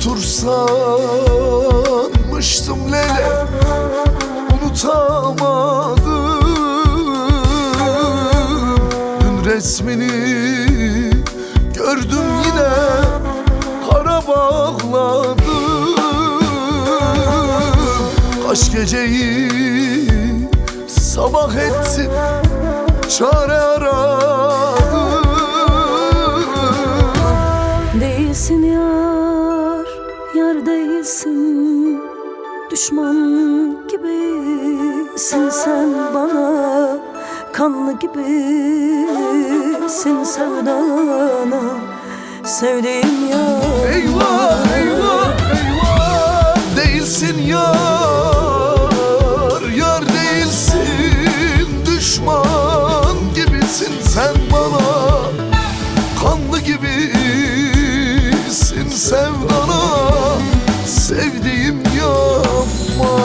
unutur sanmıştım lele, unutamadım. Dün resmini gördüm yine, kara bağladım. Kaç geceyi sabah ettim, çare aradım. Değilsin yar, yar değilsin. Düşman gibisin sen bana, kanlı gibisin sevdana. Sevdiğim yar. Eyvah eyvah eyvah, değilsin yar, yar değilsin. Düşman gibisin sen bana, kanlı gibisin sevdana. Sevdiğim yapma.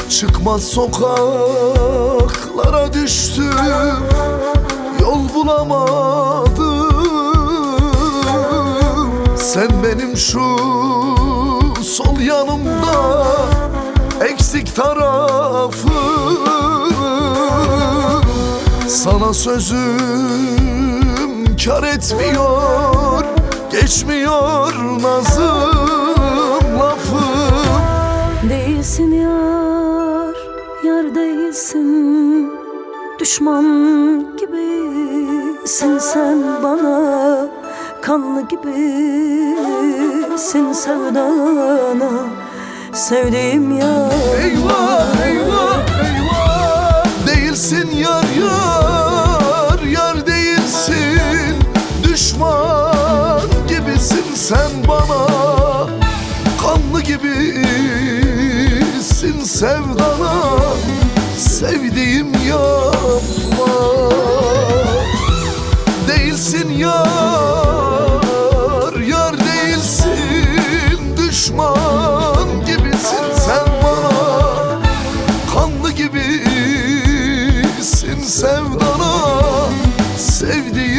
Çıkmaz sokaklara düştüm, yol bulamadım. Sen benim şu sol yanımda eksik tarafım. Sana sözüm kar etmiyor, geçmiyor nazım lafım. Değilsin yar, yar değilsin. Düşman gibisin sen bana, kanlı gibisin sevdana. Sevdiğim yar. Eyvah eyvah eyvah, değilsin yar yar, yar değilsin. Düşman gibisin sen bana, kanlı gibisin sevdana. Sevdiğim yapma. Değilsin yar, yar değilsin. Düşman gibisin sen bana, kanlı gibisin sevdana. Sevdiğim